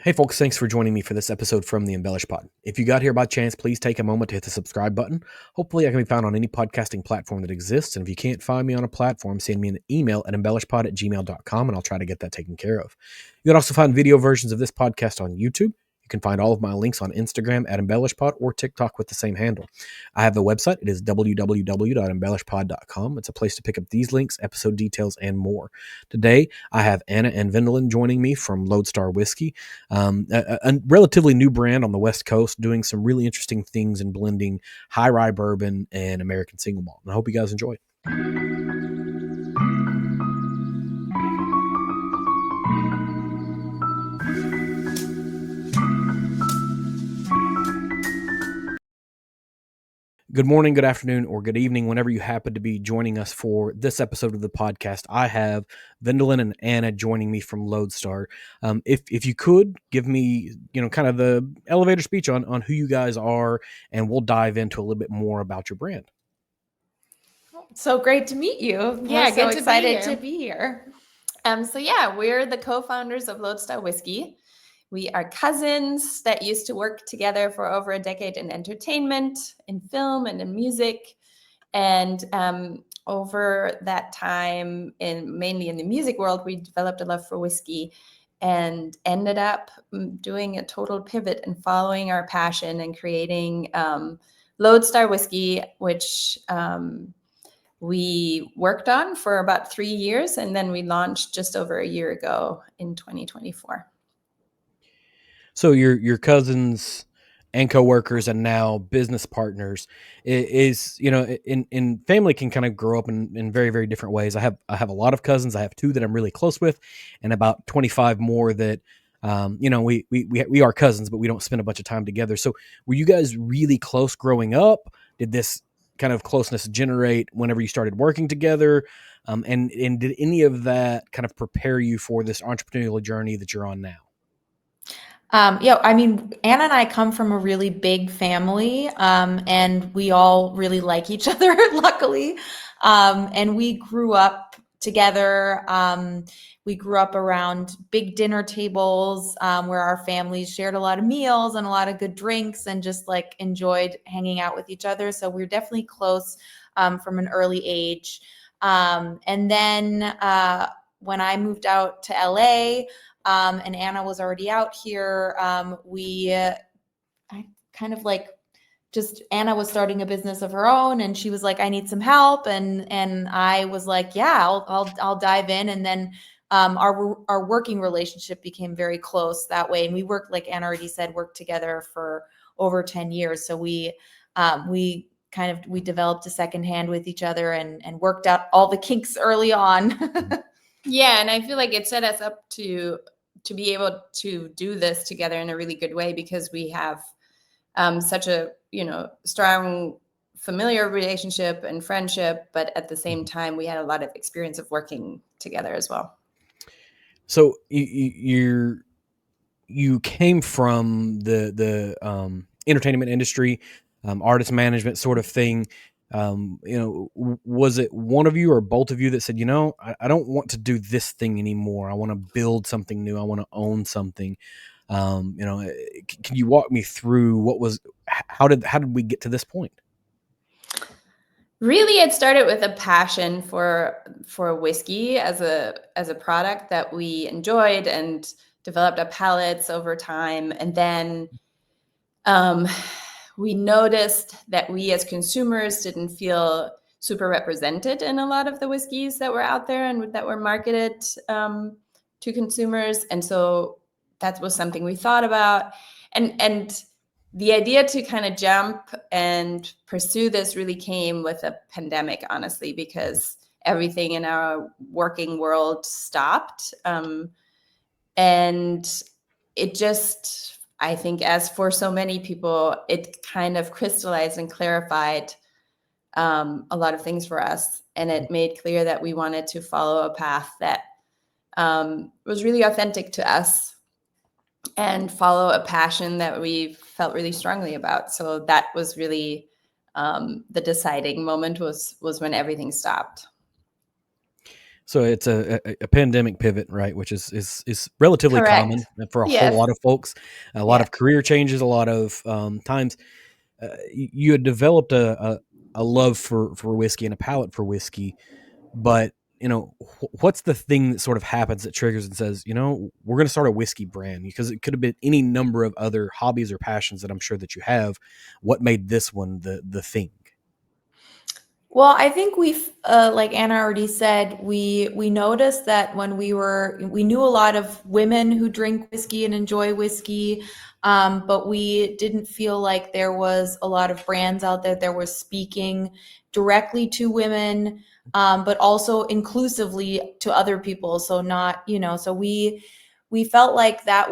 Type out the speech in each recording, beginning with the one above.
Hey folks, thanks for joining me for this episode from the EmbellishPod. If you got here by chance, please take a moment to hit the subscribe button. Hopefully I can be found on any podcasting platform that exists. And if you can't find me on a platform, send me an email at embellishpod@gmail.com and I'll try to get that taken care of. You can also find video versions of this podcast on YouTube. You can find all of my links on Instagram at EmbellishPod or TikTok with the same handle. I have a website. It is www.embellishpod.com. It's a place to pick up these links, episode details, and more. Today, I have Anna and Wendelin joining me from Lodestar Whiskey, a relatively new brand on the West Coast, doing some really interesting things in blending high rye bourbon and American single malt. And I hope you guys enjoy it. Good morning, good afternoon, or good evening, whenever you happen to be joining us for this episode of the podcast. I have Wendelin and Anna joining me from Lodestar. If you could give me, kind of the elevator speech on who you guys are, and we'll dive into a little bit more about your brand. So great to meet you. Yeah, We're so good excited to to be here. We're the co-founders of Lodestar Whiskey. We are cousins that used to work together for over a decade in entertainment, in film, and in music. And over that time, mainly in the music world, we developed a love for whiskey and ended up doing a total pivot and following our passion and creating Lodestar Whiskey, which we worked on for about 3 years, and then we launched just over a year ago in 2024. So your cousins and coworkers and now business partners is in family can kind of grow up in very, very different ways. I have a lot of cousins. I have 2 that I'm really close with, and about 25 more that we are cousins, but we don't spend a bunch of time together. So were you guys really close growing up? Did this kind of closeness generate whenever you started working together? And did any of that kind of prepare you for this entrepreneurial journey that you're on now? Anna and I come from a really big family, and we all really like each other, luckily. And we grew up together. We grew up around big dinner tables, where our families shared a lot of meals and a lot of good drinks and just like enjoyed hanging out with each other. So we're definitely close from an early age. And then when I moved out to LA, and Anna was already out here, Anna was starting a business of her own, and she was like, I need some help. And I was like, yeah, I'll dive in. And then our working relationship became very close that way. And we worked, like Anna already said, worked together for over 10 years. So we developed a second hand with each other and worked out all the kinks early on. Yeah, and I feel like it set us up to be able to do this together in a really good way, because we have such a strong familiar relationship and friendship, but at the same time we had a lot of experience of working together as well. So you came from the entertainment industry, artist management sort of thing. Was it one of you or both of you that said, I don't want to do this thing anymore. I want to build something new. I want to own something. Can you walk me through how did we get to this point? Really, it started with a passion for whiskey as a product that we enjoyed, and developed our palates over time. And then we noticed that we as consumers didn't feel super represented in a lot of the whiskeys that were out there and that were marketed to consumers. And so that was something we thought about. And the idea to kind of jump and pursue this really came with a pandemic, honestly, because everything in our working world stopped. And it just, I think, as for so many people, it kind of crystallized and clarified a lot of things for us. And it made clear that we wanted to follow a path that was really authentic to us and follow a passion that we felt really strongly about. So that was really the deciding moment, was when everything stopped. So it's a pandemic pivot, right? Which is relatively Correct. common for a whole Yes. lot of folks. A lot Yeah. of career changes, a lot of times. You had developed a love for whiskey and a palate for whiskey, but what's the thing that sort of happens that triggers and says, we're going to start a whiskey brand? Because it could have been any number of other hobbies or passions that I'm sure that you have. What made this one the thing? Well, I think like Anna already said, we noticed that when we knew a lot of women who drink whiskey and enjoy whiskey, but we didn't feel like there was a lot of brands out there that were speaking directly to women, but also inclusively to other people. So not, so we felt like that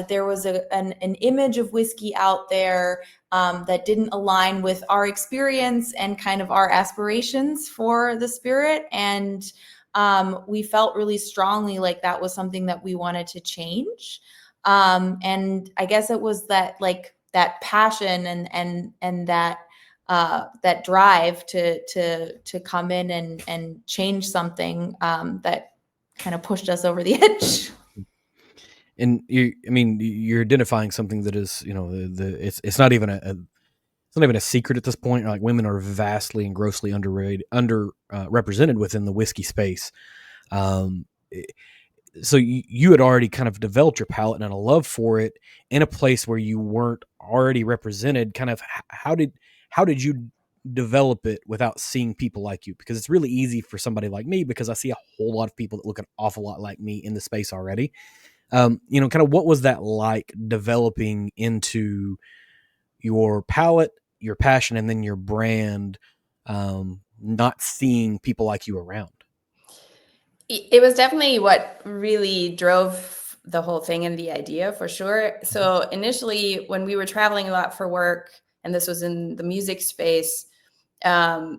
there was an image of whiskey out there that didn't align with our experience and kind of our aspirations for the spirit. And we felt really strongly like that was something that we wanted to change. And I guess it was that passion and that drive to come in and change something that kind of pushed us over the edge. And you're identifying something that is, it's not even it's not even a secret at this point. Like, women are vastly and grossly represented within the whiskey space. So you had already kind of developed your palate and a love for it in a place where you weren't already represented. Kind of how did you develop it without seeing people like you? Because it's really easy for somebody like me, because I see a whole lot of people that look an awful lot like me in the space already. Kind of what was that like, developing into your palate, your passion, and then your brand, not seeing people like you around? It was definitely what really drove the whole thing and the idea, for sure. So initially, when we were traveling a lot for work, and this was in the music space,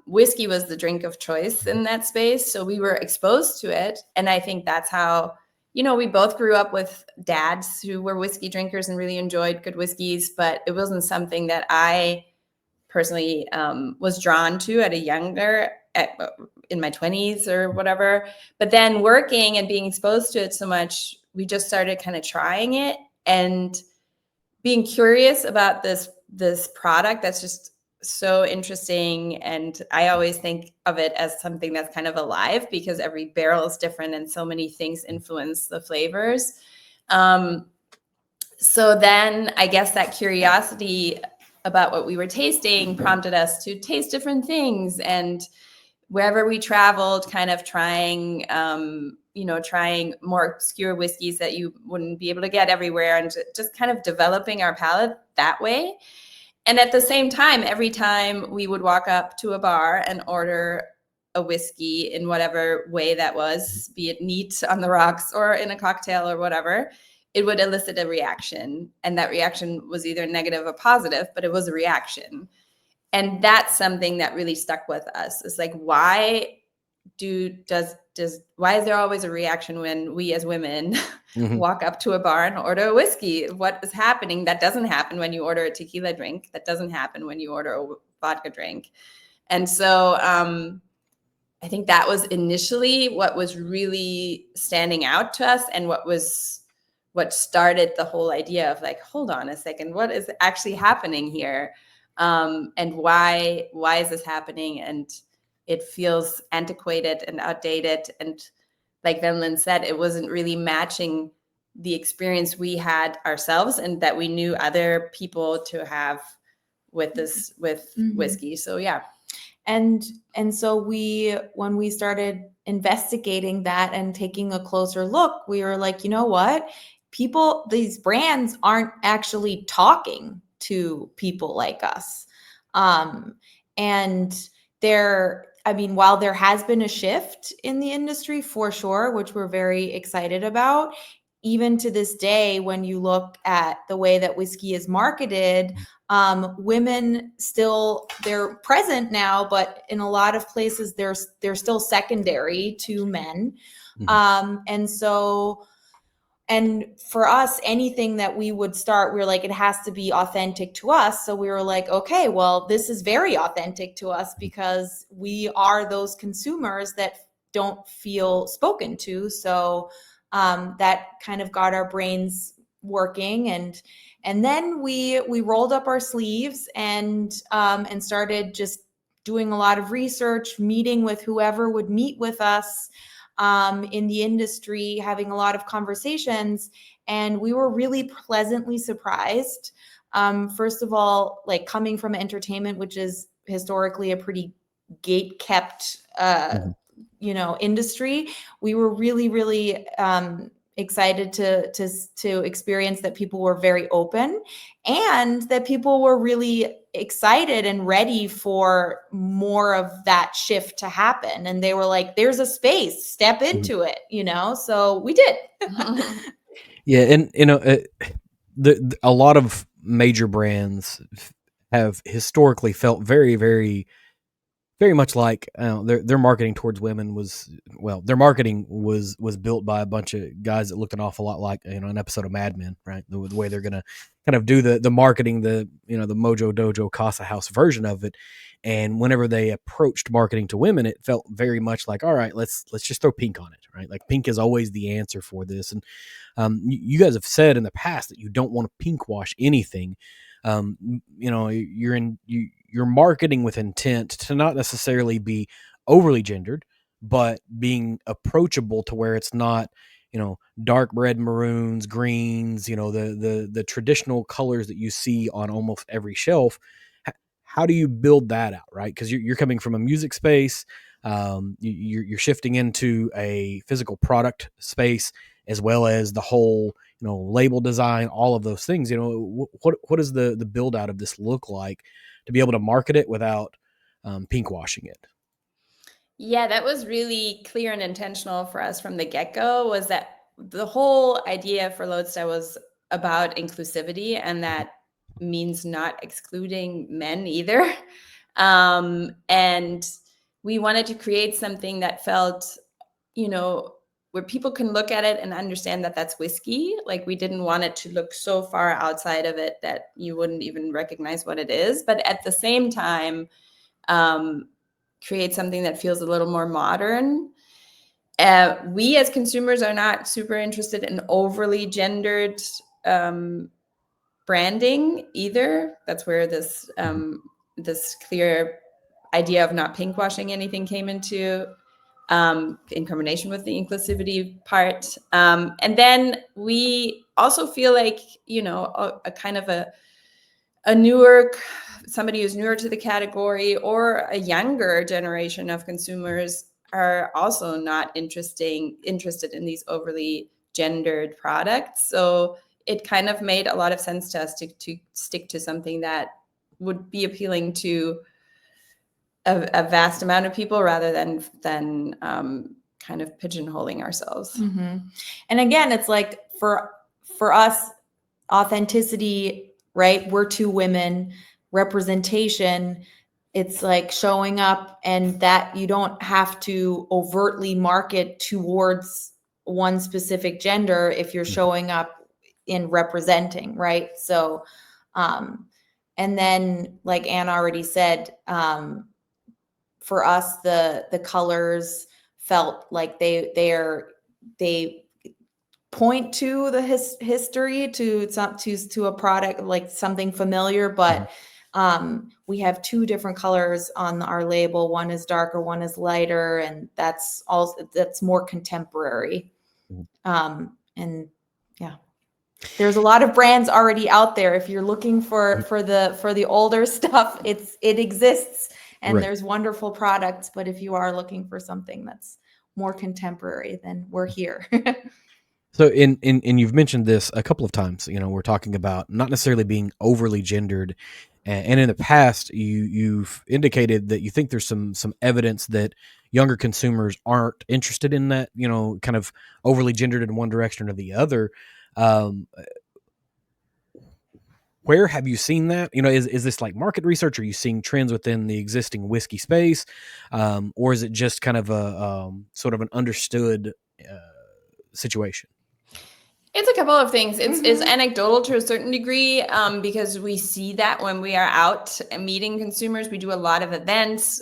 whiskey was the drink of choice in that space. So we were exposed to it. And I think that's how, we both grew up with dads who were whiskey drinkers and really enjoyed good whiskeys, but it wasn't something that I personally was drawn to in my 20s or whatever. But then working and being exposed to it so much, we just started kind of trying it and being curious about this product that's just so interesting. And I always think of it as something that's kind of alive, because every barrel is different and so many things influence the flavors. So then I guess that curiosity about what we were tasting prompted us to taste different things, and wherever we traveled, kind of trying more obscure whiskeys that you wouldn't be able to get everywhere, and just kind of developing our palate that way. And at the same time, every time we would walk up to a bar and order a whiskey in whatever way that was, be it neat on the rocks or in a cocktail or whatever, it would elicit a reaction. And that reaction was either negative or positive, but it was a reaction. And that's something that really stuck with us. It's like, why is there always a reaction when we as women walk up to a bar and order a whiskey? What is happening? That doesn't happen when you order a tequila drink. That doesn't happen when you order a vodka drink. And so I think that was initially what was really standing out to us, and what started the whole idea of like, hold on a second, what is actually happening here? And why is this happening? And it feels antiquated and outdated. And like Wendelin said, it wasn't really matching the experience we had ourselves and that we knew other people to have with whiskey. So yeah. And so when we started investigating that and taking a closer look, we were like, you know what? These brands aren't actually talking to people like us. And while there has been a shift in the industry for sure, which we're very excited about, even to this day, when you look at the way that whiskey is marketed, women they're present now, but in a lot of places they're still secondary to men. And for us, anything that we would start, we were like, it has to be authentic to us. So we were like, okay, well, this is very authentic to us, because we are those consumers that don't feel spoken to. So that kind of got our brains working, and then we rolled up our sleeves and started just doing a lot of research, meeting with whoever would meet with us in the industry, having a lot of conversations, and we were really pleasantly surprised. First of all, like coming from entertainment, which is historically a pretty gate kept industry, we were really excited to experience that people were very open, and that people were really excited and ready for more of that shift to happen. And they were like, there's a space, step into it, so we did. Yeah. And, a lot of major brands have historically felt very, very, very much like their marketing towards women their marketing was built by a bunch of guys that looked an awful lot like an episode of Mad Men, right? The way they're gonna kind of do the marketing, the Mojo Dojo Casa House version of it. And whenever they approached marketing to women, it felt very much like, all right, let's just throw pink on it, right? Like pink is always the answer for this. And you guys have said in the past that you don't want to pink wash anything. You're marketing with intent to not necessarily be overly gendered, but being approachable to where it's not, dark red, maroons, greens, the traditional colors that you see on almost every shelf. How do you build that out, right? Because you're coming from a music space, you're shifting into a physical product space, as well as the whole label design, all of those things. What does the build out of this look like to be able to market it without pink washing it? Yeah, that was really clear and intentional for us from the get-go, was that the whole idea for Lodestar was about inclusivity, and that means not excluding men either. And we wanted to create something that felt, where people can look at it and understand that that's whiskey. Like, we didn't want it to look so far outside of it that you wouldn't even recognize what it is. But at the same time, create something that feels a little more modern. We as consumers are not super interested in overly gendered branding either. That's where this clear idea of not pink washing anything came into, in combination with the inclusivity part. And then we also feel like, a kind of a newer, somebody who's newer to the category, or a younger generation of consumers are also not interested in these overly gendered products. So it kind of made a lot of sense to us to stick to something that would be appealing to a vast amount of people, rather than kind of pigeonholing ourselves. Mm-hmm. And again, it's like for us, authenticity, right? We're two women. Representation, it's like showing up, and that you don't have to overtly market towards one specific gender if you're showing up in representing, right? So and then, like Anna already said, for us, the colors felt like they point to the history, to a product, like something familiar, but we have two different colors on our label. One is darker, one is lighter, and that's more contemporary. And yeah, there's a lot of brands already out there. If you're looking for the older stuff, it exists, and there's wonderful products. But if you are looking for something that's more contemporary, then we're here. So in you've mentioned this a couple of times. We're talking about not necessarily being overly gendered, and in the past you've indicated that you think there's some evidence that younger consumers aren't interested in that, kind of overly gendered in one direction or the other. Where have you seen that? Is this like market research? Are you seeing trends within the existing whiskey space, or is it just kind of a sort of an understood situation? It's a couple of things. It's anecdotal to a certain degree because we see that when we are out and meeting consumers. We do a lot of events.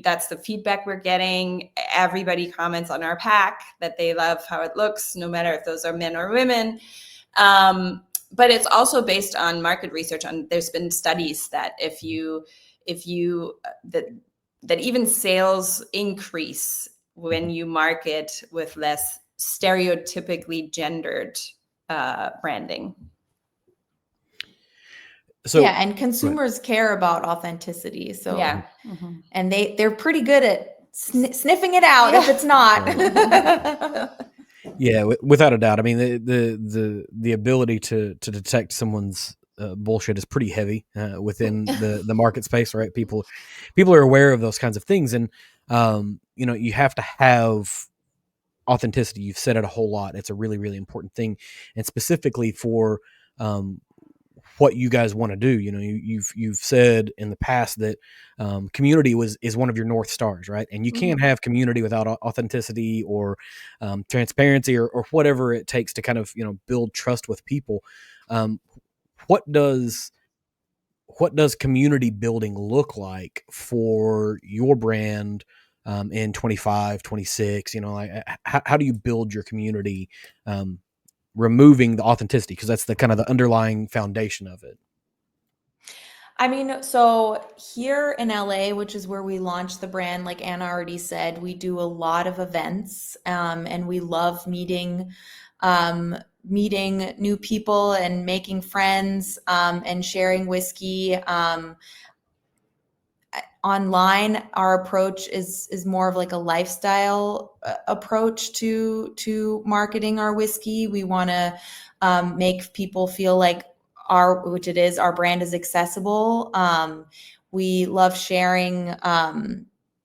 That's the feedback we're getting. Everybody comments on our pack that they love how it looks, no matter if those are men or women. But it's also based on market research. There's been studies that that even sales increase when you market with less stereotypically gendered branding. So and consumers care about authenticity. So Yeah. and they're pretty good at sniffing it out if it's not. Yeah, without a doubt. I mean, the ability to detect someone's bullshit is pretty heavy within the market space, right? People are aware of those kinds of things, and you have to have authenticity. You've said it a whole lot. It's a really, really important thing, and specifically for what you guys want to do. You've said in the past that community is one of your North Stars, right? And you can't have community without authenticity or transparency or whatever it takes to kind of build trust with people. What does community building look like for your brand in 25, 26? How do you build your community? Removing the authenticity, because that's the kind of the underlying foundation of it. I mean, so here in LA, which is where we launched the brand, like Anna already said, we do a lot of events, and we love meeting new people and making friends, and sharing whiskey. Online, our approach is more of like a lifestyle approach to marketing our whiskey. We want to make people feel like our brand is accessible. We love sharing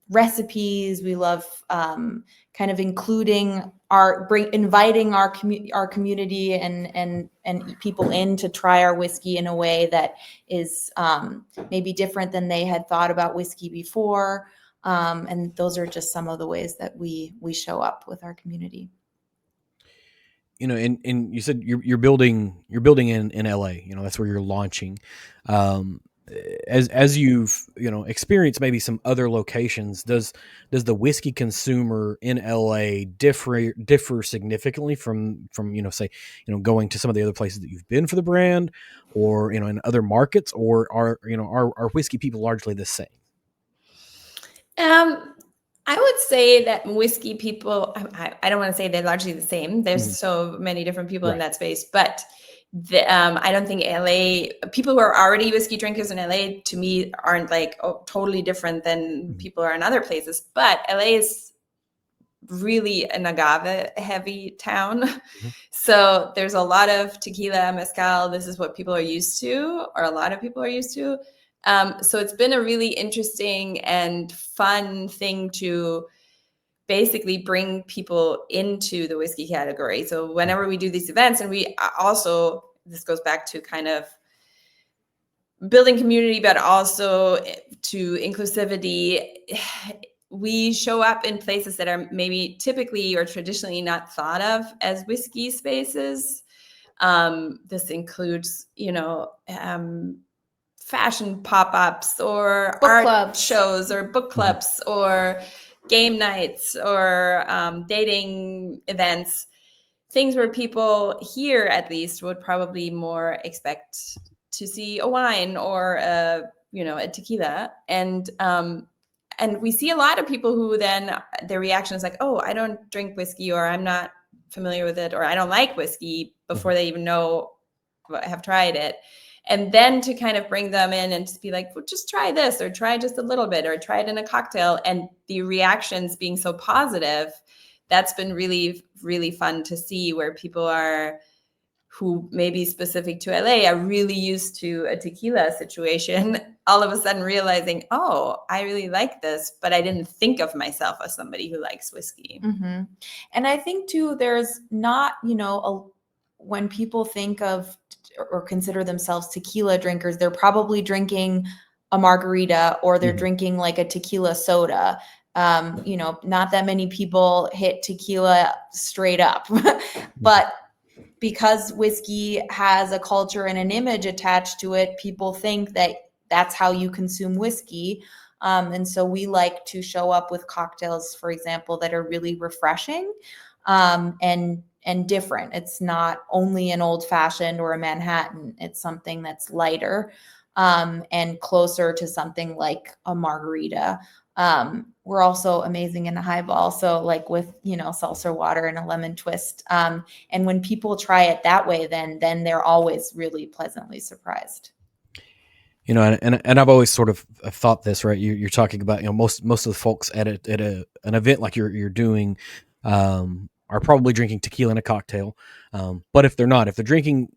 recipes. We love kind of including inviting our community and people in to try our whiskey in a way that is maybe different than they had thought about whiskey before. And those are just some of the ways that we show up with our community. And you said you're building in LA. That's where you're launching. As you've experienced maybe some other locations, does the whiskey consumer in LA differ significantly from say going to some of the other places that you've been for the brand, or in other markets, or are whiskey people largely the same? I would say that whiskey people, I don't want to say they're largely the same. There's so many different people in that space, but I don't think LA people who are already whiskey drinkers in LA to me aren't like totally different than people are in other places. But LA is really an agave heavy town. So there's a lot of tequila, mezcal. This is what people are used to, or a lot of people are used to. So it's been a really interesting and fun thing to basically bring people into the whiskey category. So whenever we do these events, and we also, this goes back to kind of building community, but also to inclusivity, we show up in places that are maybe typically or traditionally not thought of as whiskey spaces. This includes, fashion pop-ups or Book art clubs. shows or book clubs or game nights or dating events, things where people here at least would probably more expect to see a wine or a tequila. And we see a lot of people who then their reaction is like, oh, I don't drink whiskey, or I'm not familiar with it, or I don't like whiskey, before they even have tried it. And then to kind of bring them in and just be like, well, just try this, or try just a little bit, or try it in a cocktail. And the reactions being so positive, that's been really, really fun to see, where people are, who maybe specific to LA, are really used to a tequila situation, all of a sudden realizing, oh, I really like this, but I didn't think of myself as somebody who likes whiskey. And I think too, there's not, when people think of or consider themselves tequila drinkers, they're probably drinking a margarita, or they're drinking like a tequila soda. Not that many people hit tequila straight up, but because whiskey has a culture and an image attached to it, people think that that's how you consume whiskey. And so we like to show up with cocktails, for example, that are really refreshing and different. It's not only an old fashioned or a Manhattan. It's something that's lighter and closer to something like a margarita. We're also amazing in a highball. So like with, seltzer water and a lemon twist. And when people try it that way, then they're always really pleasantly surprised. And I've always sort of thought this, right? You're talking about, most of the folks at an event like you're doing, are probably drinking tequila in a cocktail. But if they're not, if they're drinking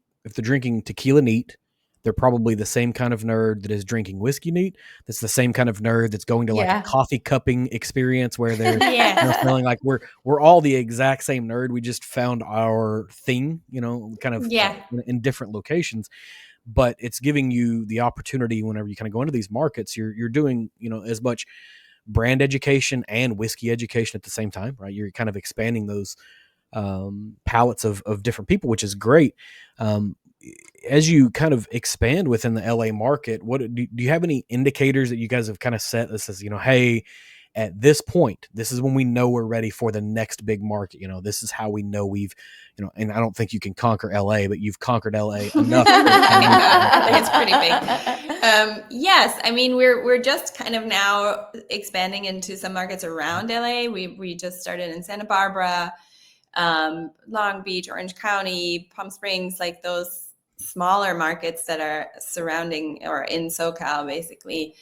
tequila neat, they're probably the same kind of nerd that is drinking whiskey neat. That's the same kind of nerd that's going to like a coffee cupping experience where they're feeling like we're all the exact same nerd. We just found our thing, kind of in different locations. But it's giving you the opportunity whenever you kind of go into these markets, you're doing, as much brand education and whiskey education at the same time, right? You're kind of expanding those palettes of different people, which is great. As you kind of expand within the LA market, what do you have any indicators that you guys have kind of set that says, hey, at this point, this is when we know we're ready for the next big market. This is how we know we've, and I don't think you can conquer LA, but you've conquered LA enough. It's pretty big. Yes, I mean we're just kind of now expanding into some markets around LA. We just started in Santa Barbara, Long Beach, Orange County, Palm Springs, like those smaller markets that are surrounding or in SoCal, basically.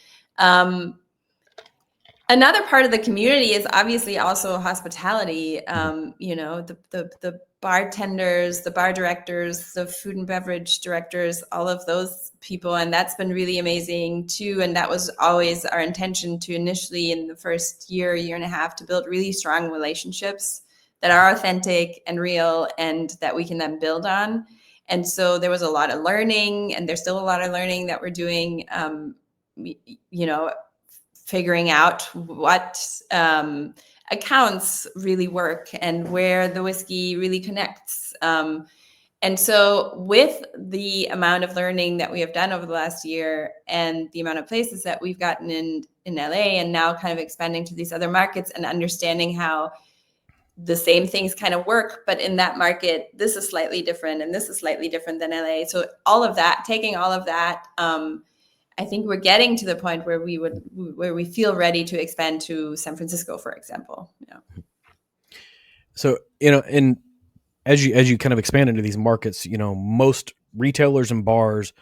Another part of the community is obviously also hospitality. The bartenders, the bar directors, the food and beverage directors, all of those people. And that's been really amazing too. And that was always our intention to initially in the first year and a half to build really strong relationships that are authentic and real and that we can then build on. And so there was a lot of learning, and there's still a lot of learning that we're doing, figuring out what accounts really work and where the whiskey really connects. And so with the amount of learning that we have done over the last year and the amount of places that we've gotten in LA and now kind of expanding to these other markets and understanding how the same things kind of work, but in that market, this is slightly different and this is slightly different than LA. So all of that, taking all of that, I think we're getting to the point where we feel ready to expand to San Francisco, for example. Yeah. So, and as you kind of expand into these markets, most retailers and bars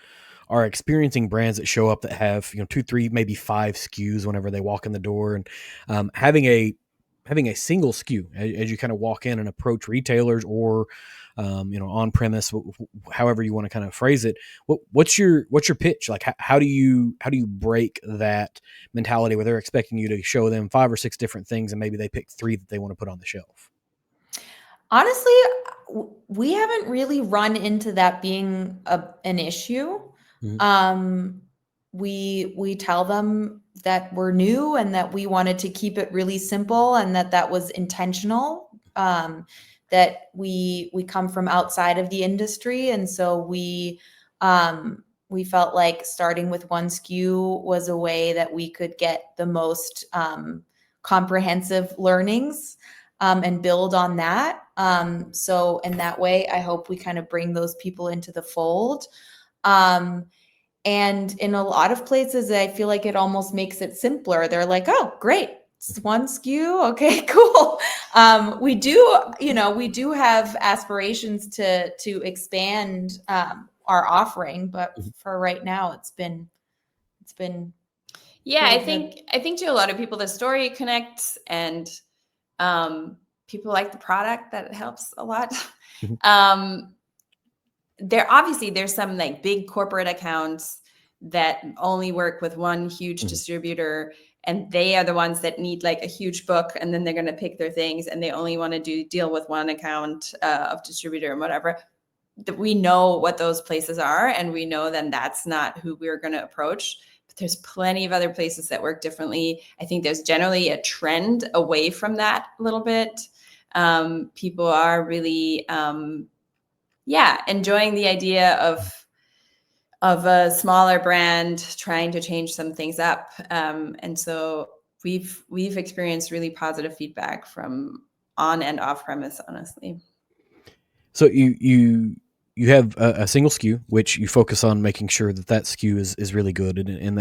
are experiencing brands that show up that have, 2, 3, maybe 5 SKUs whenever they walk in the door, and having a single SKU as you kind of walk in and approach retailers or, on premise, however you want to kind of phrase it. What's your pitch? Like, how do you break that mentality where they're expecting you to show them 5 or 6 different things and maybe they pick 3 that they want to put on the shelf? Honestly, we haven't really run into that being an issue. Mm-hmm. We tell them that we're new and that we wanted to keep it really simple and that was intentional, that we come from outside of the industry. And so we felt like starting with 1 SKU was a way that we could get the most comprehensive learnings and build on that. So in that way, I hope we kind of bring those people into the fold. And in a lot of places, I feel like it almost makes it simpler. They're like, oh, great. It's 1 SKU. Okay, cool. We do have aspirations to expand our offering, but for right now, it's been. Yeah, I think to a lot of people, the story connects, and people like the product. That helps a lot. There's some like big corporate accounts that only work with one huge distributor, and they are the ones that need like a huge book, and then they're going to pick their things, and they only want to deal with one account of distributor and whatever. We know what those places are, and we know then that's not who we're going to approach. But there's plenty of other places that work differently. I think there's generally a trend away from that a little bit. People are really enjoying the idea of a smaller brand trying to change some things up. And so we've experienced really positive feedback from on and off premise, honestly. So you have a single SKU, which you focus on making sure that SKU is really good, and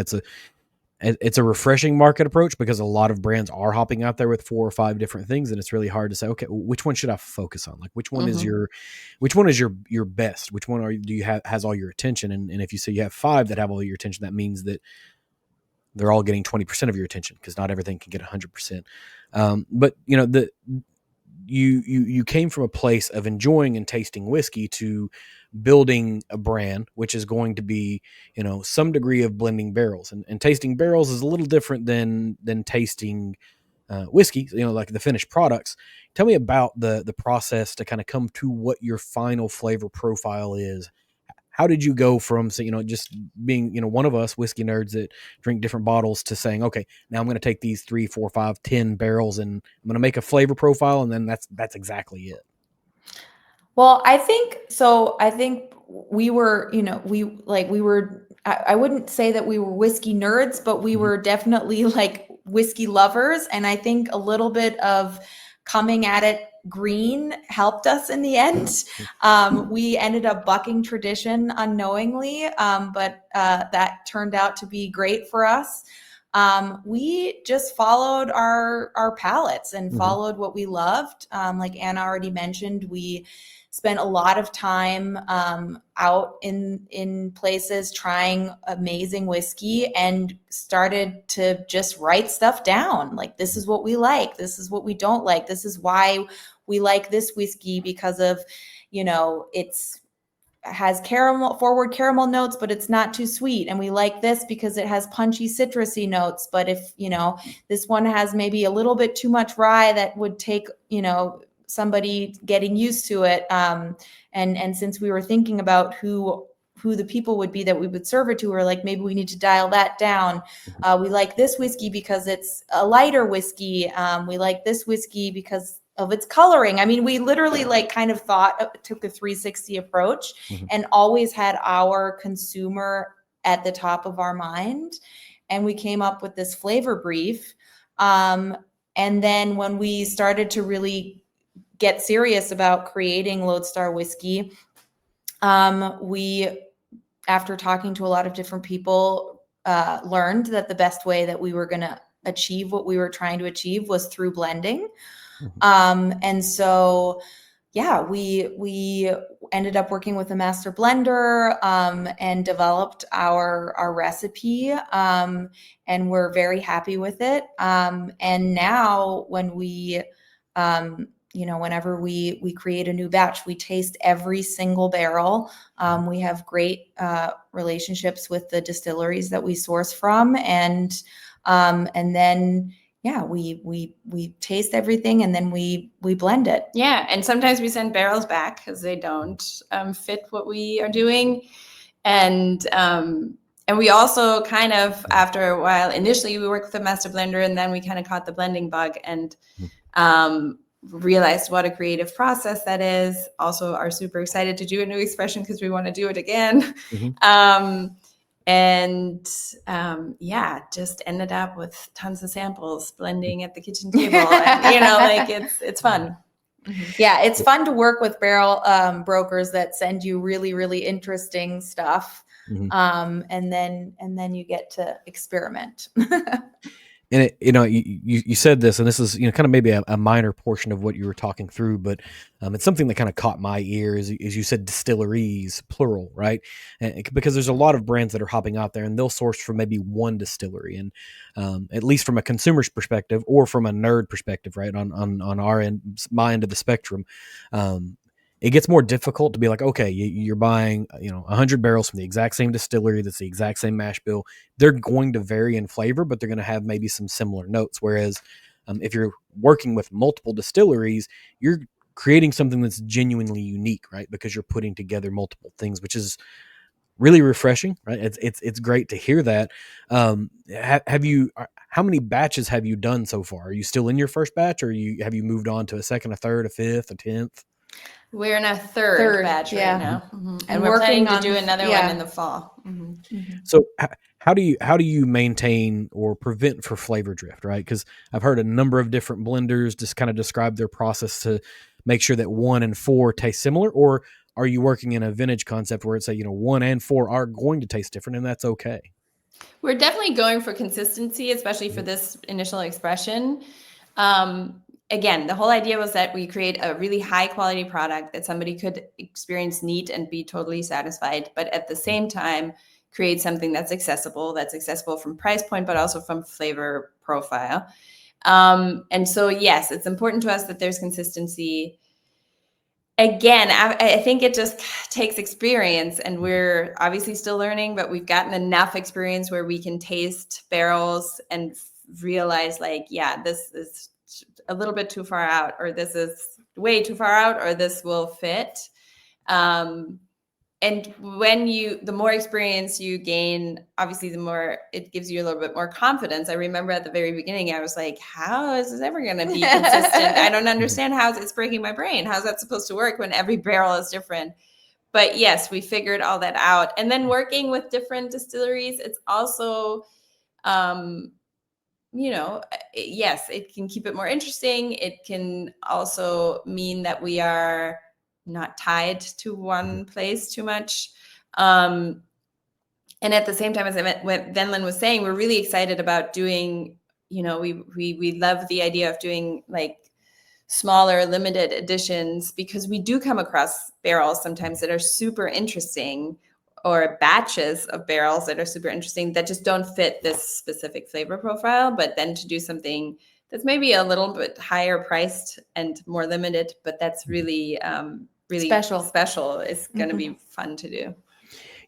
it's a refreshing market approach, because a lot of brands are hopping out there with 4 or 5 different things, and it's really hard to say, okay, which one should I focus on? Like, which one is your best? Which one do you have has all your attention? And if you say you have 5 that have all your attention, that means that they're all getting 20% of your attention, because not everything can get 100%. But you came from a place of enjoying and tasting whiskey to building a brand, which is going to be, some degree of blending barrels, and tasting barrels is a little different than tasting whiskey, like the finished products. Tell me about the process to kind of come to what your final flavor profile is. How did you go from, just being, one of us whiskey nerds that drink different bottles, to saying, okay, now I'm going to take these 3, 4, 5, 10 barrels, and I'm going to make a flavor profile, and then that's exactly it. Well, I think we were, I wouldn't say that we were whiskey nerds, but we were definitely like whiskey lovers. And I think a little bit of coming at it green helped us in the end. We ended up bucking tradition unknowingly, but that turned out to be great for us. We just followed our palates and followed what we loved. Like Anna already mentioned, we spent a lot of time out in places trying amazing whiskey, and started to just write stuff down. Like, this is what we like, this is what we don't like, this is why we like this whiskey, because of, it's has forward caramel notes, but it's not too sweet. And we like this because it has punchy citrusy notes. But if, this one has maybe a little bit too much rye, that would take, somebody getting used to it. And since we were thinking about who the people would be that we would serve it to, we're like, maybe we need to dial that down. We like this whiskey because it's a lighter whiskey. We like this whiskey because of its coloring. I mean, we literally kind of took a 360 approach, and always had our consumer at the top of our mind. And we came up with this flavor brief. And then when we started to really get serious about creating Lodestar Whiskey, we, after talking to a lot of different people, learned that the best way that we were going to achieve what we were trying to achieve was through blending. And so, we ended up working with a master blender, and developed our recipe, and we're very happy with it. And now when we, whenever we create a new batch, we taste every single barrel. We have great relationships with the distilleries that we source from, and then we taste everything, and then we blend it. Yeah, and sometimes we send barrels back because they don't fit what we are doing, and we also kind of, after a while, initially we worked with a master blender, and then we kind of caught the blending bug, and realized what a creative process that is. Also are super excited to do a new expression because we want to do it again. Just ended up with tons of samples blending at the kitchen table, and it's fun. Yeah, it's fun to work with barrel brokers that send you really, really interesting stuff. And then you get to experiment. And it, you said this, and this is, kind of maybe a minor portion of what you were talking through, but it's something that kind of caught my ear is you said distilleries, plural, right? Because there's a lot of brands that are hopping out there, and they'll source from maybe one distillery, and at least from a consumer's perspective or from a nerd perspective, right, on our end, my end of the spectrum, it gets more difficult to be like, okay, you're buying, 100 barrels from the exact same distillery, that's the exact same mash bill. They're going to vary in flavor, but they're going to have maybe some similar notes. Whereas if you're working with multiple distilleries, you're creating something that's genuinely unique, right? Because you're putting together multiple things, which is really refreshing, right? It's great to hear that. How many batches have you done so far? Are you still in your first batch, or have you moved on to a second, a third, a fifth, a 10th? We're in our third batch yeah. right now. And we're planning working to do on- another yeah. one in the fall. So how do you maintain or prevent for flavor drift, right? Because I've heard a number of different blenders just kind of describe their process to make sure that 1 and 4 taste similar, or are you working in a vintage concept where it's 1 and 4 are going to taste different and that's okay? We're definitely going for consistency, especially for this initial expression. Again, the whole idea was that we create a really high quality product that somebody could experience neat and be totally satisfied, but at the same time, create something that's accessible from price point, but also from flavor profile. And so, yes, it's important to us that there's consistency. Again, I think it just takes experience, and we're obviously still learning, but we've gotten enough experience where we can taste barrels and realize like, yeah, this is a little bit too far out, or this is way too far out, or this will fit. And the more experience you gain, obviously the more it gives you a little bit more confidence. I remember at the very beginning, I was like, how is this ever going to be consistent? I don't understand how it's breaking my brain. How's that supposed to work when every barrel is different? But yes, we figured all that out. And then working with different distilleries, it's also, yes, it can keep it more interesting. It can also mean that we are not tied to one place too much. And at the same time, as what Wendelin was saying, we're really excited about doing, we love the idea of doing like smaller limited editions, because we do come across barrels sometimes that are super interesting, or batches of barrels that are super interesting that just don't fit this specific flavor profile. But then to do something that's maybe a little bit higher priced and more limited, but that's really, really special is going to be fun to do.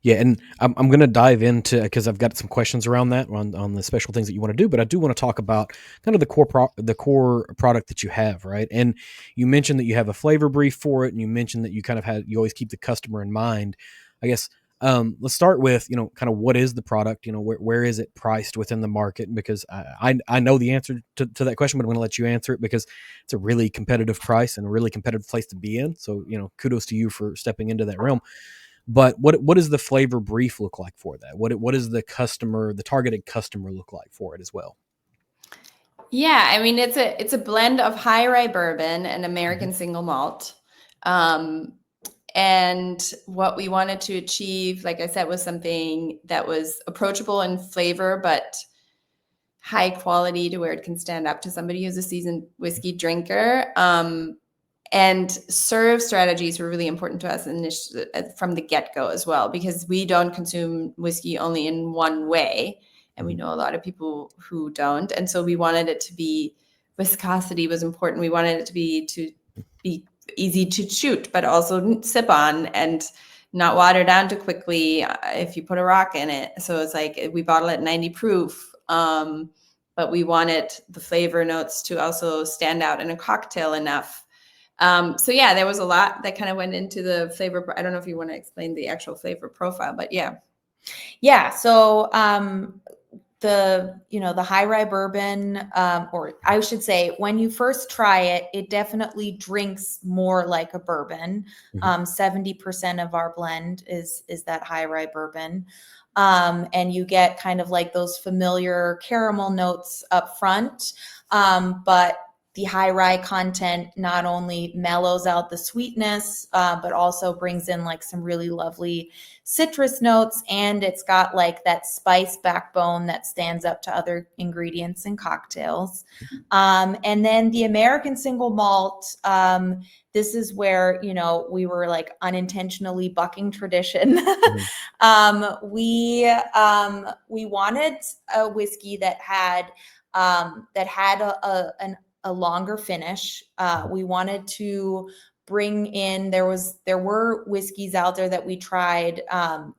Yeah, and I'm going to dive into, because I've got some questions around that on the special things that you want to do, but I do want to talk about kind of the core product that you have, right? And you mentioned that you have a flavor brief for it, and you mentioned that you always keep the customer in mind. I guess let's start with kind of what is the product, where is it priced within the market? Because I know the answer to that question, but I'm going to let you answer it because it's a really competitive price and a really competitive place to be in. So kudos to you for stepping into that realm. But what does the flavor brief look like for that? What does the targeted customer look like for it as well? Yeah, I mean, it's a blend of high rye bourbon and American single malt. And what we wanted to achieve, like I said, was something that was approachable in flavor, but high quality to where it can stand up to somebody who's a seasoned whiskey drinker. And serve strategies were really important to us from the get-go as well, because we don't consume whiskey only in one way. And we know a lot of people who don't. And so we wanted it to be, viscosity was important. We wanted it to be easy to shoot, but also sip on and not water down too quickly if you put a rock in it. So it's like we bottle at 90 proof. But we wanted the flavor notes to also stand out in a cocktail enough. So yeah, there was a lot that kind of went into the flavor. I don't know if you want to explain the actual flavor profile, but yeah. Yeah. So, the high rye bourbon, or I should say, when you first try it, it definitely drinks more like a bourbon. 70% of our blend is that high rye bourbon. And you get kind of like those familiar caramel notes up front. But the high rye content not only mellows out the sweetness, but also brings in like some really lovely citrus notes. And it's got like that spice backbone that stands up to other ingredients in cocktails. And then the American single malt, this is where, we were like unintentionally bucking tradition. We wanted a whiskey that had a longer finish. We wanted to bring in, there were whiskeys out there that we tried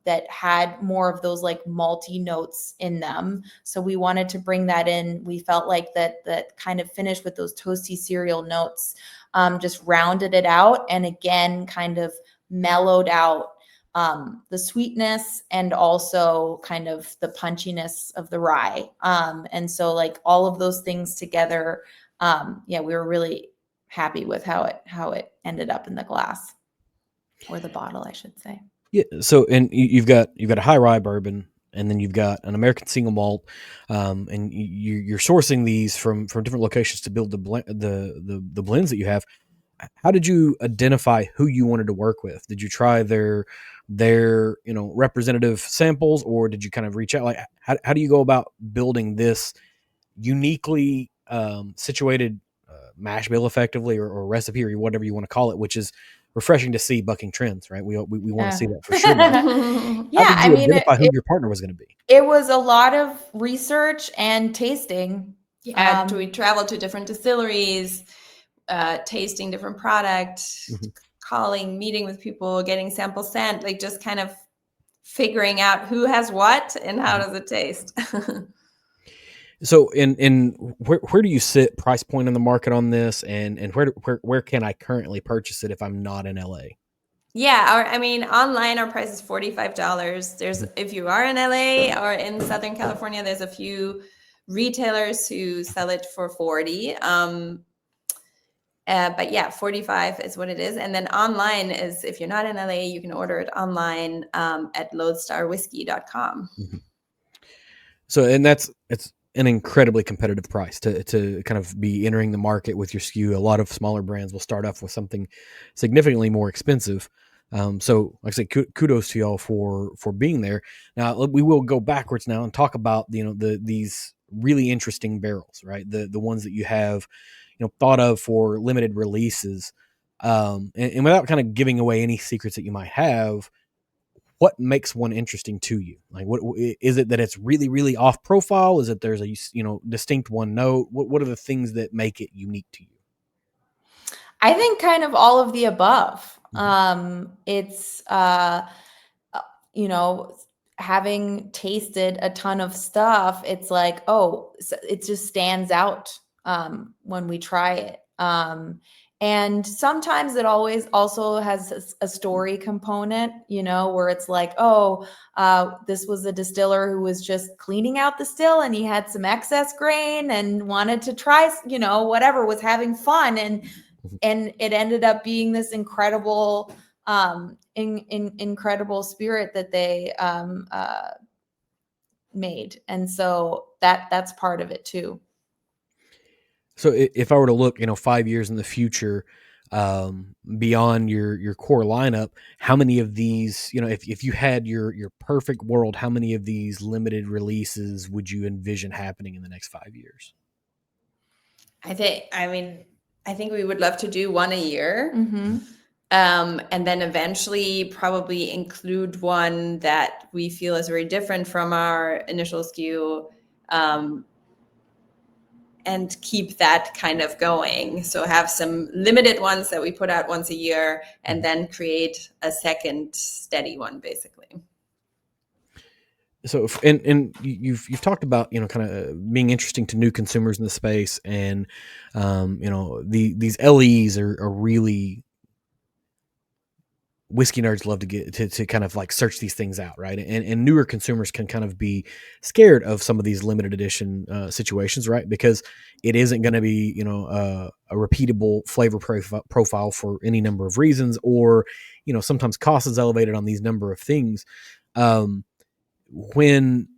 that had more of those like malty notes in them. So we wanted to bring that in. We felt like that kind of finish with those toasty cereal notes just rounded it out, and again kind of mellowed out the sweetness and also kind of the punchiness of the rye. And so like all of those things together, we were really happy with how it ended up in the glass. or the bottle, I should say. Yeah. So, and you've got a high rye bourbon, and then you've got an American single malt, and you're sourcing these from different locations to build the blends that you have. How did you identify who you wanted to work with? Did you try their representative samples, or did you kind of reach out? Like, how do you go about building this uniquely situated mash bill effectively, or recipe, or whatever you want to call it, which is refreshing to see bucking trends, right? We want to see that for sure. How Yeah, did I you mean, identify who your partner was going to be? it was a lot of research and tasting. Yeah, we traveled to different distilleries, tasting different products, calling, meeting with people, getting samples sent, like just kind of figuring out who has what and how does it taste. So, where do you sit price point in the market on this, and where can I currently purchase it if I'm not in LA? Yeah, I mean, online our price is $45. There's if you are in LA or in Southern California, there's a few retailers who sell it for 40. But yeah, 45 is what it is. And then online is, if you're not in LA, you can order it online at lodestarwhiskey.com. So, and it's an incredibly competitive price to kind of be entering the market with your SKU. A lot of smaller brands will start off with something significantly more expensive. So, like I say, kudos to y'all for being there. Now, we will go backwards now and talk about these really interesting barrels, right? The ones that you have, thought of for limited releases. And without kind of giving away any secrets that you might have, what makes one interesting to you? Like, what is it that it's really, really off profile? Is it there's a distinct one note? What are the things that make it unique to you? I think kind of all of the above. It's having tasted a ton of stuff, it's like, oh, it just stands out when we try it. And sometimes it always also has a story component, where it's like, oh, this was a distiller who was just cleaning out the still and he had some excess grain and wanted to try, whatever, was having fun. And it ended up being this incredible incredible spirit that they made. And so that's part of it too. So if I were to look, 5 years in the future, beyond your core lineup, how many of these, if you had your perfect world, how many of these limited releases would you envision happening in the next 5 years? I think we would love to do one a year. And then eventually probably include one that we feel is very different from our initial SKU, and keep that kind of going. So have some limited ones that we put out once a year and then create a second steady one, basically. So, and you've talked about, kind of being interesting to new consumers in the space, and these LEs are really, whiskey nerds love to get to kind of like search these things out, right? And newer consumers can kind of be scared of some of these limited edition situations, right? Because it isn't going to be, a repeatable flavor profile for any number of reasons, or, sometimes cost is elevated on these number of things. When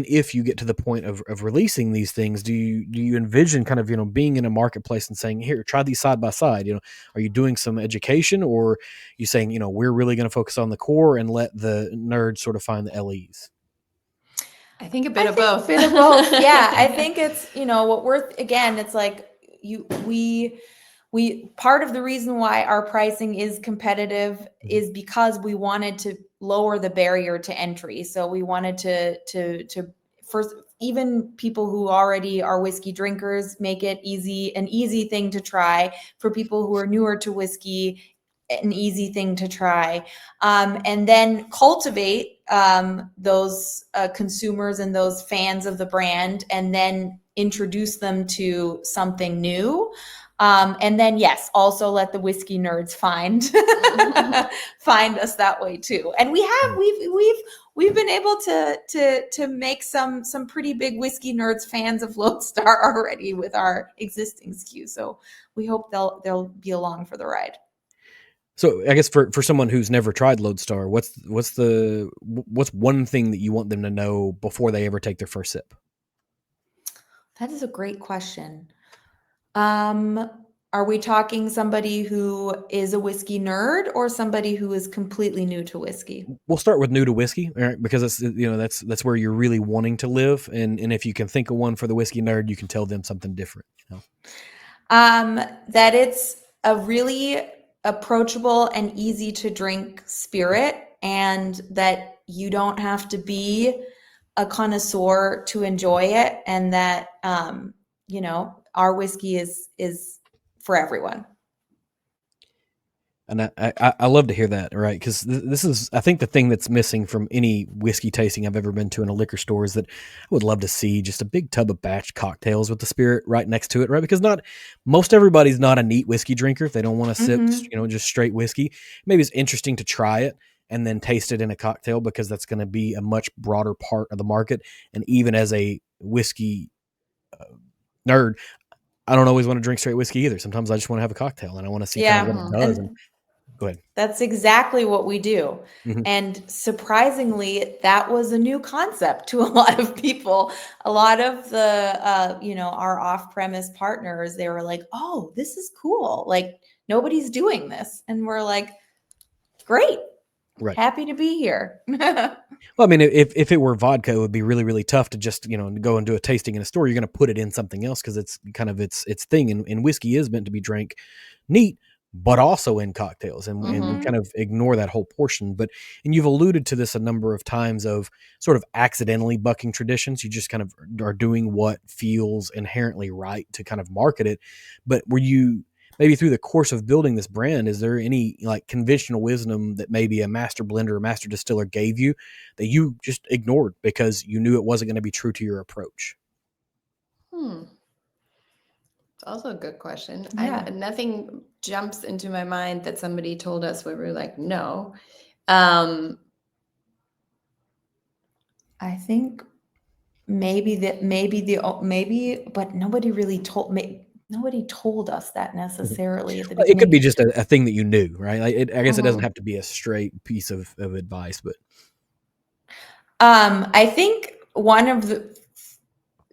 if you get to the point of releasing these things, do you envision kind of, being in a marketplace and saying, here, try these side by side? Are you doing some education, or are you saying, we're really going to focus on the core and let the nerds sort of find the LEs? I think a bit of both. Yeah. I think it's, it's like we part of the reason why our pricing is competitive is because we wanted to lower the barrier to entry. So we wanted to first, even people who already are whiskey drinkers, make it an easy thing to try. For people who are newer to whiskey, an easy thing to try, and then cultivate those consumers and those fans of the brand, and then introduce them to something new. And then, yes, also let the whiskey nerds find us that way too. And we've been able to make some pretty big whiskey nerds fans of Lodestar already with our existing SKU. So we hope they'll be along for the ride. So I guess for someone who's never tried Lodestar, what's one thing that you want them to know before they ever take their first sip? That is a great question. Are we talking somebody who is a whiskey nerd or somebody who is completely new to whiskey? We'll start with new to whiskey, all right, because that's where you're really wanting to live, and if you can think of one for the whiskey nerd, you can tell them something different. That it's a really approachable and easy to drink spirit, and that you don't have to be a connoisseur to enjoy it, and that our whiskey is for everyone. And I love to hear that, right? Because this is, I think, the thing that's missing from any whiskey tasting I've ever been to in a liquor store is that I would love to see just a big tub of batch cocktails with the spirit right next to it, right? Because most everybody's not a neat whiskey drinker. If they don't want to sip, just straight whiskey, maybe it's interesting to try it and then taste it in a cocktail, because that's going to be a much broader part of the market. And even as a whiskey nerd, I don't always want to drink straight whiskey either. Sometimes I just want to have a cocktail and I want to see kind of what it does. And go ahead. That's exactly what we do. Mm-hmm. And surprisingly, that was a new concept to a lot of people. A lot of the, our off-premise partners, they were like, oh, this is cool. Like, nobody's doing this. And we're like, great. Right. Happy to be here. Well, I mean, if it were vodka, it would be really, really tough to just, go and do a tasting in a store. You're going to put it in something else because it's kind of its thing. And whiskey is meant to be drank neat, but also in cocktails. And we kind of ignore that whole portion. And you've alluded to this a number of times of sort of accidentally bucking traditions. You just kind of are doing what feels inherently right to kind of market it. But were you... maybe through the course of building this brand, is there any like conventional wisdom that maybe a master blender or master distiller gave you that you just ignored because you knew it wasn't going to be true to your approach? It's also a good question. Yeah. Nothing jumps into my mind that somebody told us where we're like, no. I think but nobody really told me. Nobody told us that necessarily at the beginning. It could be just a thing that you knew, right? Like I guess it doesn't have to be a straight piece of advice, but I think one of the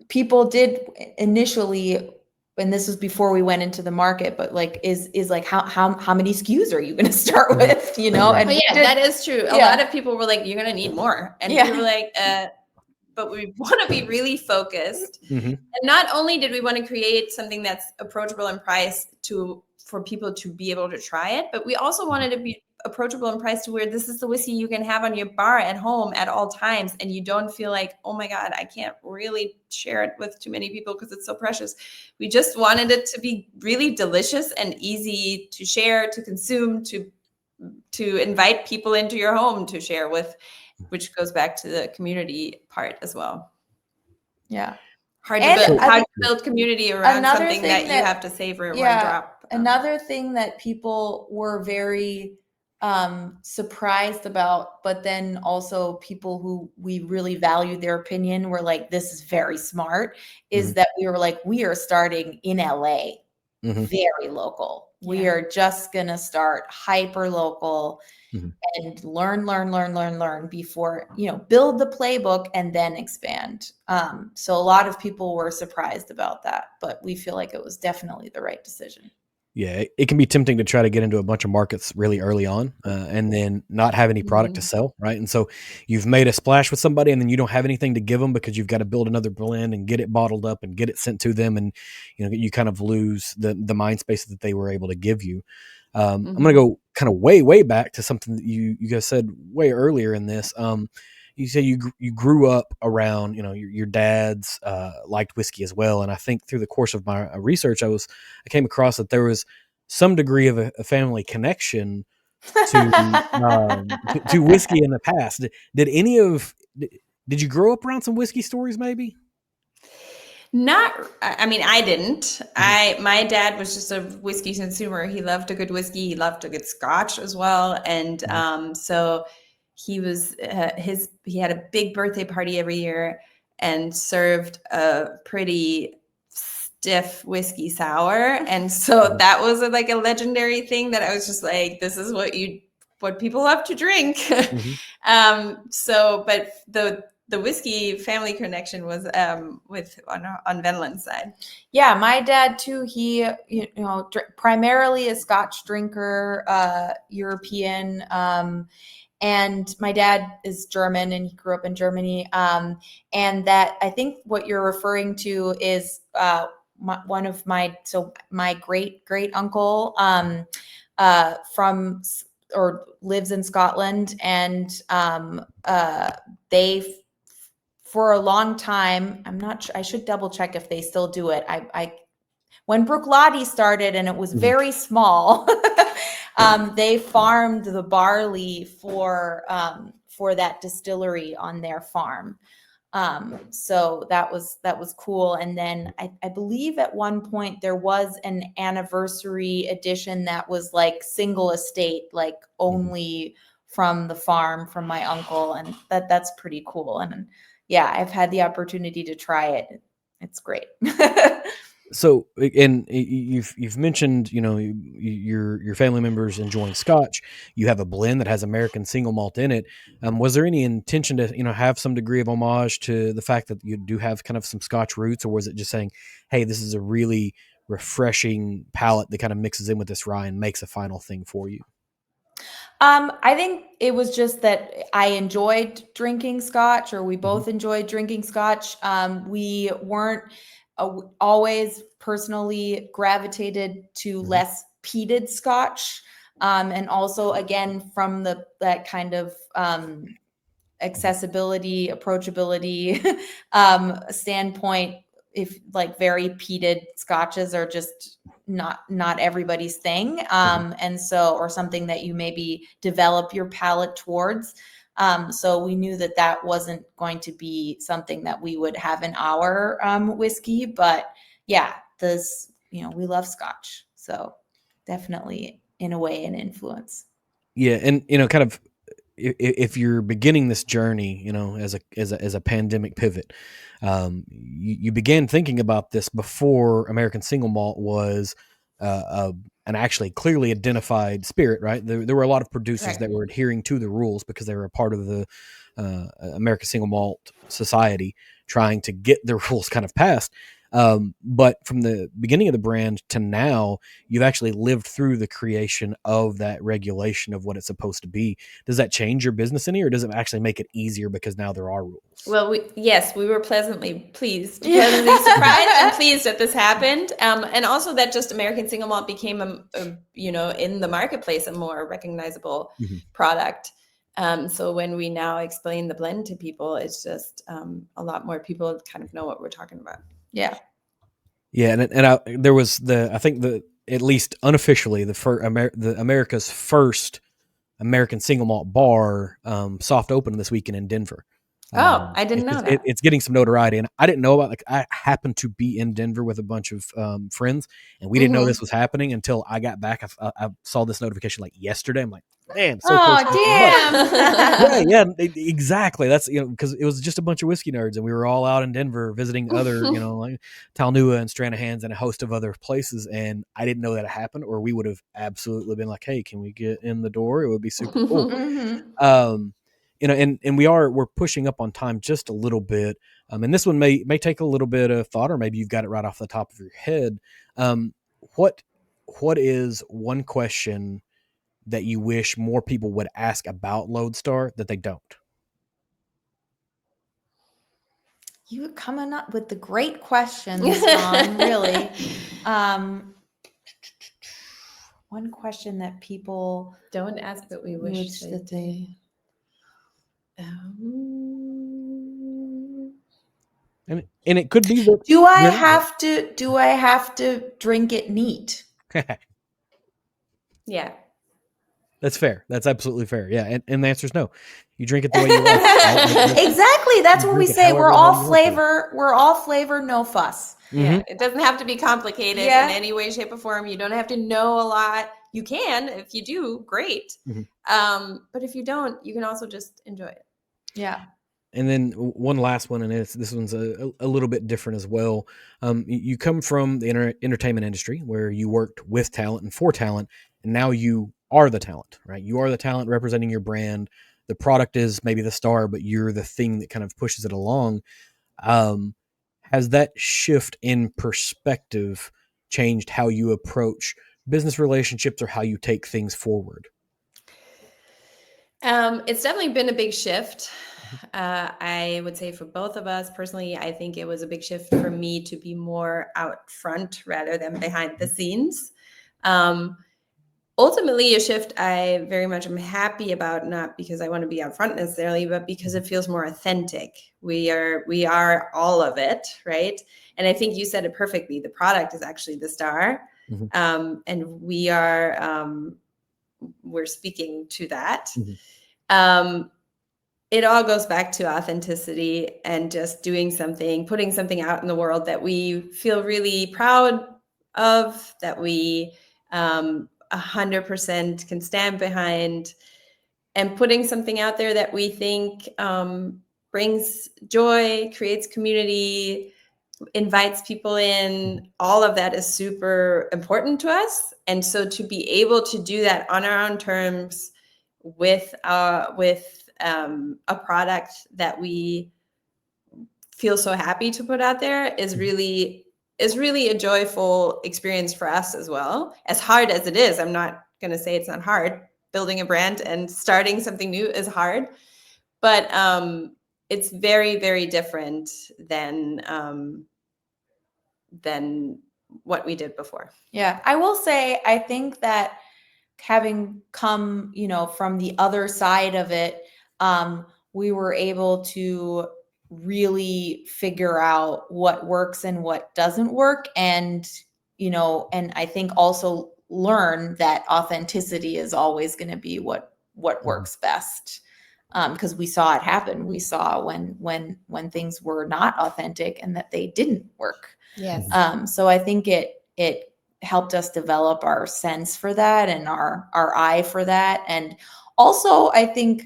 people did initially, and this was before we went into the market, but like is like how many SKUs are you going to start with? And that is true. A lot of people were like, you're going to need more, and we were like, but we want to be really focused. And not only did we want to create something that's approachable in price for people to be able to try it, but we also wanted to be approachable in price to where this is the whiskey you can have on your bar at home at all times. And you don't feel like, oh my God, I can't really share it with too many people because it's so precious. We just wanted it to be really delicious and easy to share, to consume, to invite people into your home to share with, which goes back to the community part as well. Yeah. Hard to build community around something that you have to savor one drop. Another thing that people were very surprised about, but then also people who we really value their opinion were like, this is very smart, is that we were like, we are starting in LA, very local. We are just going to start hyper local and learn before, build the playbook and then expand. So a lot of people were surprised about that, but we feel like it was definitely the right decision. Yeah, it can be tempting to try to get into a bunch of markets really early on and then not have any product to sell, right? And so you've made a splash with somebody and then you don't have anything to give them because you've got to build another blend and get it bottled up and get it sent to them. And, you kind of lose the mind space that they were able to give you. I'm going to go kind of way, way back to something that you guys said way earlier in this. You say you grew up around, your dad's liked whiskey as well. And I think through the course of my research, I came across that there was some degree of a family connection to whiskey in the past. Did you grow up around some whiskey stories maybe? I didn't. My dad was just a whiskey consumer. He loved a good whiskey. He loved a good scotch as well. And so he was he had a big birthday party every year and served a pretty stiff whiskey sour. And so that was like a legendary thing that I was just like, this is what people love to drink. But the whiskey family connection was with on Wendelin's side. Yeah, my dad too. He, primarily a Scotch drinker, European. And my dad is German, and he grew up in Germany. And that, I think what you're referring to is my great uncle lives in Scotland, and they, for a long time, I'm not sure, I should double check if they still do it. When Bruichladdich started, and it was very small, they farmed the barley for that distillery on their farm. So that was cool. And then I believe at one point there was an anniversary edition that was like single estate, like only from the farm from my uncle, and that's pretty cool. And yeah, I've had the opportunity to try it. It's great. So, and you've mentioned, your family members enjoying Scotch. You have a blend that has American single malt in it. Was there any intention to, have some degree of homage to the fact that you do have kind of some Scotch roots, or was it just saying, hey, this is a really refreshing palate that kind of mixes in with this rye and makes a final thing for you? I think it was just that I enjoyed drinking Scotch, or we both enjoyed drinking Scotch. We weren't always personally gravitated to less peated Scotch. And also, again, from that kind of accessibility, approachability standpoint, if like very peated Scotches are just not everybody's thing. And so, or something that you maybe develop your palate towards. So we knew that wasn't going to be something that we would have in our whiskey, but yeah, we love Scotch. So definitely in a way an influence. Yeah. And, kind of, if you're beginning this journey, as a pandemic pivot, you began thinking about this before American single malt was an actually clearly identified spirit, right? There were a lot of producers that were adhering to the rules because they were a part of the American Single Malt Society, trying to get the rules kind of passed. But from the beginning of the brand to now, you've actually lived through the creation of that regulation of what it's supposed to be. Does that change your business any, or does it actually make it easier because now there are rules? Well, we were pleasantly surprised and pleased that this happened. And also that just American Single Malt became, in the marketplace, a more recognizable product. So when we now explain the blend to people, it's just a lot more people kind of know what we're talking about. Yeah. Yeah. And there was at least unofficially, America's first American single malt bar soft opened this weekend in Denver. I didn't know that. It's getting some notoriety, and I didn't know about. I happened to be in Denver with a bunch of friends, and we didn't know this was happening until I got back. I saw this notification like yesterday. I'm like, man, so close. Damn! yeah, exactly. That's because it was just a bunch of whiskey nerds, and we were all out in Denver visiting other, like Talnua and Stranahan's and a host of other places, and I didn't know that it happened, or we would have absolutely been like, hey, can we get in the door? It would be super cool. And we're pushing up on time just a little bit. And this one may take a little bit of thought, or maybe you've got it right off the top of your head. What is one question that you wish more people would ask about Lodestar that they don't? You're coming up with the great questions, Don, really. One question that people don't ask that we wish that they... And it could be that do I have to drink it neat? Yeah. That's fair. That's absolutely fair. Yeah. And the answer is no. You drink it the way you want. Exactly. That's what we say. We're all flavor, no fuss. Yeah. It doesn't have to be complicated in any way, shape, or form. You don't have to know a lot. You can. If you do, great. But if you don't, you can also just enjoy it. Yeah. And then one last one, and this one's a little bit different as well. You come from the entertainment industry where you worked with talent and for talent, and now you are the talent, right? You are the talent representing your brand. The product is maybe the star, but you're the thing that kind of pushes it along. Has that shift in perspective changed how you approach business relationships or how you take things forward? It's definitely been a big shift. I would say for both of us personally, I think it was a big shift for me to be more out front rather than behind the scenes. Ultimately, a shift I very much am happy about, not because I want to be out front necessarily, but because it feels more authentic. We are all of it, right? And I think you said it perfectly. The product is actually the star, and we're speaking to that. It all goes back to authenticity and just doing something, putting something out in the world that we feel really proud of, that we 100% can stand behind, and putting something out there that we think brings joy, creates community, invites people in. All of that is super important to us. And so to be able to do that on our own terms with a product that we feel so happy to put out there is really a joyful experience for us as well. As hard as it is, I'm not going to say it's not hard. Building a brand and starting something new is hard, but it's very, very different than what we did before. Yeah, I will say, I think that having come, from the other side of it, we were able to really figure out what works and what doesn't work. And, and I think also learn that authenticity is always going to be what works best. Because we saw it happen. We saw when things were not authentic and that they didn't work. Yes. So I think it helped us develop our sense for that and our eye for that. And also I think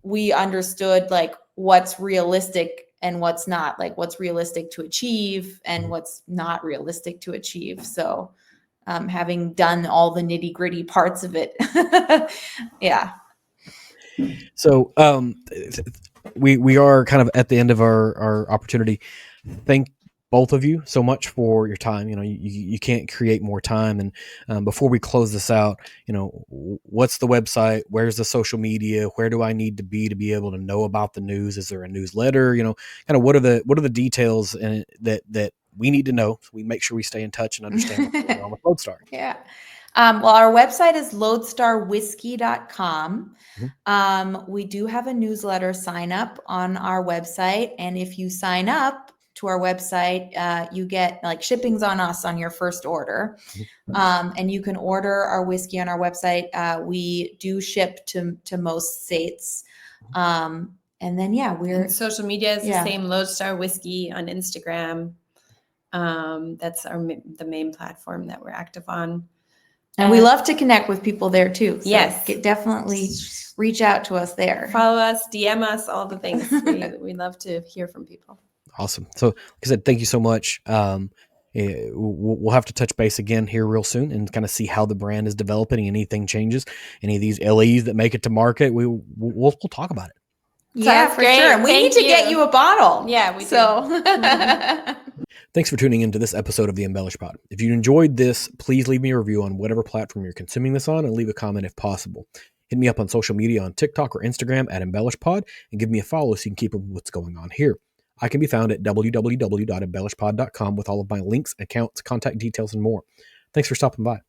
we understood like what's realistic and what's not, like what's realistic to achieve and what's not realistic to achieve. So having done all the nitty gritty parts of it. Yeah. So we are kind of at the end of our opportunity. Thank both of you so much for your time. You can't create more time. And before we close this out, what's the website? Where's the social media? Where do I need to be able to know about the news? Is there a newsletter? Kind of what are the details that we need to know so we make sure we stay in touch and understand what's going on with Lodestar? Yeah. Well, our website is lodestarwhiskey.com. We do have a newsletter sign up on our website. And if you sign up to our website, you get like shippings on us on your first order. And you can order our whiskey on our website. We do ship to most states. And then, and social media is the same, Lodestar Whiskey on Instagram. That's the main platform that we're active on. And we love to connect with people there too. So yes. Definitely reach out to us there. Follow us, DM us, all the things. We love to hear from people. Awesome. So like I said, thank you so much. We'll have to touch base again here real soon and kind of see how the brand is developing. Anything changes, any of these LEs that make it to market, we'll talk about it. Yeah, for sure. And we need to get you a bottle. Yeah, we do. Thanks for tuning into this episode of the EmbellishPod. If you enjoyed this, please leave me a review on whatever platform you're consuming this on and leave a comment if possible. Hit me up on social media on TikTok or Instagram at EmbellishPod and give me a follow so you can keep up with what's going on here. I can be found at www.embellishpod.com with all of my links, accounts, contact details, and more. Thanks for stopping by.